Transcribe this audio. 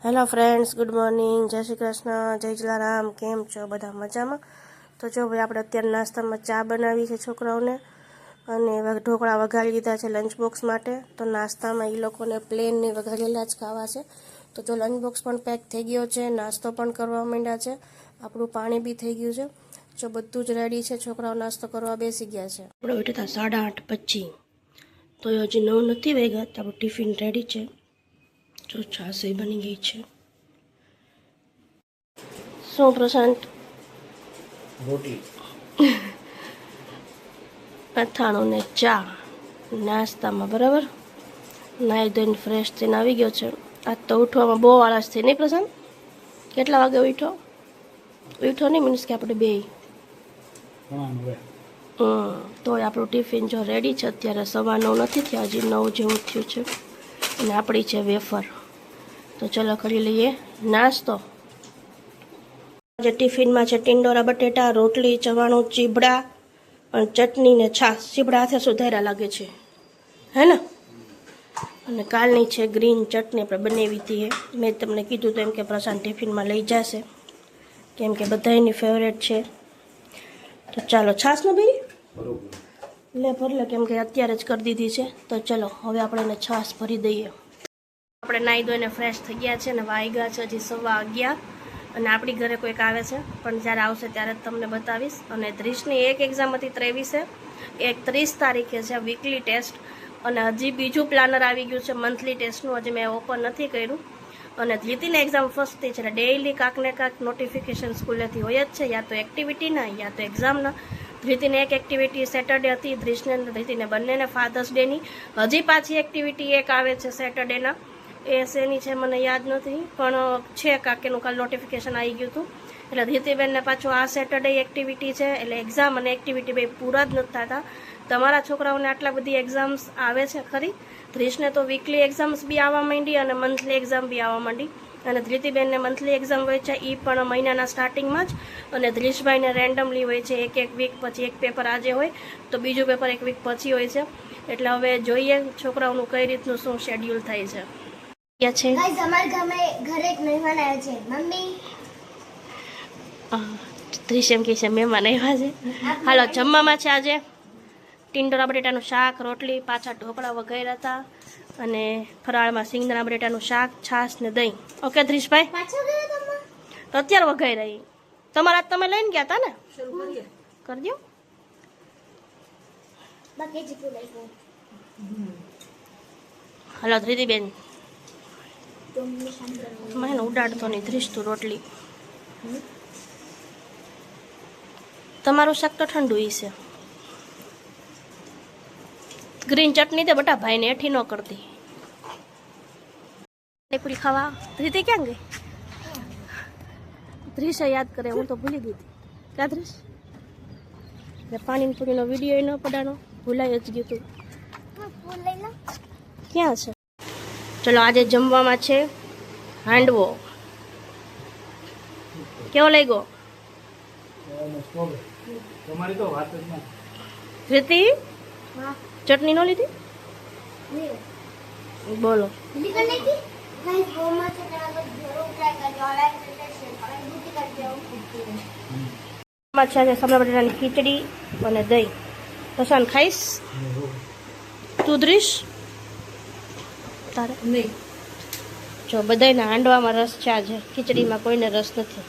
Hello friends, good morning, જય શ્રી કૃષ્ણ, જય જલારામ. કેમ છો બધા? મજામાં? તો જો ભાઈ, આપણે અત્યારે નાસ્તામાં ચા બનાવી છે છોકરાઓને, અને ઢોકળા વઘારી દીધા છે લંચ બોક્સ માટે. તો નાસ્તામાં એ લોકોને પ્લેન ને વઘારેલા જ ખાવા છે. તો જો લંચ બોક્સ પણ પેક થઈ ગયો છે, નાસ્તો પણ કરવા માંડ્યા છે, આપણું પાણી બી થઈ ગયું છે. જો બધું જ રેડી છે, છોકરાઓ નાસ્તો કરવા બેસી ગયા છે. આપણે બેઠા હતા 8:30, તો હજી 9 નથી વાગ્યા. તો આપણું ટિફિન રેડી છે. જો છાશ બની ગઈ છે. શું પ્રશાંત? રોટી, અથાણું ને ચા નાસ્તામાં. બરાબર, નાહી ધોઈને ફ્રેશ થઈને આવી ગયો છે. આજ તો ઉઠવામાં બહુ આળસ થઈ, નહીં પ્રશાંત? કેટલા વાગે ઉઠો નહીં, મીન્સ કે આપણે બે તોય આપણું ટિફિન જો રેડી છે. અત્યારે 9:15 નથી થયા, હજી 9 જેવું થયું છે. અને આપણી છે વેફર. તો ચલો કરી લઈએ નાસ્તો. જે ટિફિનમાં છે ટિંડોરા બટેટા, રોટલી, ચવાણું, ચીબડા અને ચટણી ને છાશ. ચીબડા હાથે સુધાર્યા લાગે છે, હે ને? અને કાલની છે ગ્રીન ચટણી, આપણે બનાવી હતી. મેં તમને કીધું તો એમ કે પ્રશાંત ટિફિનમાં લઈ જશે, કેમ કે બધાની ફેવરેટ છે. તો ચાલો છાશ ન ભાઈ લે ભરલે, કેમ કે અત્યારે જ કરી દીધી છે. તો ચલો હવે આપણે એને છાશ ભરી દઈએ. આપણે નાહી ધોઈને ફ્રેશ થઈ ગયા છે, અને વાગ્યા છે હજી 11:15. અને આપણી ઘરે કોઈક આવે છે, પણ જ્યારે આવશે ત્યારે જ તમને બતાવીશ. અને ધ્રીશની એક એક્ઝામ હતી 23, એક 30 તારીખે છે વીકલી ટેસ્ટ. અને હજી બીજું પ્લાનર આવી ગયું છે મંથલી ટેસ્ટનું, હજી મેં ઓપન નથી કર્યું. અને ધીતીને એક્ઝામ ફર્સ્ટથી છે, એટલે ડેઇલી કાંક ને કાંક નોટિફિકેશન સ્કૂલેથી હોય જ છે, યા તો એક્ટિવિટીના યા તો એક્ઝામના. ધ્રીતીને એક એક્ટિવિટી સેટરડે હતી, ધ્રીશને ધ્રીતીને બંનેને ફાધર્સ ડેની. હજી પાછી એક્ટિવિટી એક આવે છે સેટરડેના, એ શેની છે મને યાદ નથી, પણ છે કાકેનું કાલ નોટિફિકેશન આવી ગયું હતું. એટલે ધીતીબેનને પાછું આ સેટરડે એક્ટિવિટી છે, એટલે એક્ઝામ અને એક્ટિવિટી બે પૂરા જ નથી થતા. તમારા છોકરાઓને આટલા બધી એક્ઝામ્સ આવે છે ખરી? ધ્રીશને તો વીકલી એક્ઝામ્સ બી આવવા માંડી અને મંથલી એક્ઝામ બી આવવા માંડી. અને ધ્રીતીબેનને મંથલી એક્ઝામ હોય છે, એ પણ મહિનાના સ્ટાર્ટિંગમાં જ. અને ધ્રીશભાઈને રેન્ડમલી હોય છે, એક વીક પછી. એક પેપર આજે હોય તો બીજું પેપર એક વીક પછી હોય છે. એટલે હવે જોઈએ છોકરાઓનું કઈ રીતનું શું શેડ્યુલ થાય છે. ગાઈસ, અમારા ઘરે એક મહેમાન આવ્યા છે. મમ્મી ધ્રીશ એમ કહે છે મહેમાન આવ્યા છે. હાલો, જમવામાં છે આજે ટિંડોરા બટેટાનું શાક, રોટલી, પાછા ઢોકળા વઘાર્યા હતા, અને ફરાળમાં સિંગદાણા બટેટાનું શાક, છાશ ને દહીં. ઓકે ધ્રીશભાઈ? તો અત્યારે વઘાઈ રહી. તમારા તમે લઈને ગયા હતા ને? કરી દો. હાલો ધ્રીતીબેન, મને ઉડાડતો નહીં ધ્રીશ તું રોટલી. તમારું શાક તો ઠંડુ છે. ગ્રીન ચટણી તે બટા ભાઈને એઠી ન કરતી. પૂરી ખાવા ધ્રીતી ક્યાં ગઈ? ધ્રીશે યાદ કરે, હું તો ભૂલી ગઈ હતી. ક્યાં ધ્રીશ? પાણીની પૂરીનો વિડીયો ન પડાનો, ભૂલાઈ જ ગયું તું. ક્યાં છે? ચલો, આજે જમવામાં છે હાંડવો. કેવો લાગ્યો? ધ્રીતી ચટણી નો લીધી? બોલો. સમલા બટાટાની ખીચડી અને દહીં. પ્રશાંત ખાઈશ? તું ધ્રીશ? તારે નહીં. જો બધાના હાંડવામાં રસ છે, આજે ખીચડીમાં કોઈને રસ નથી.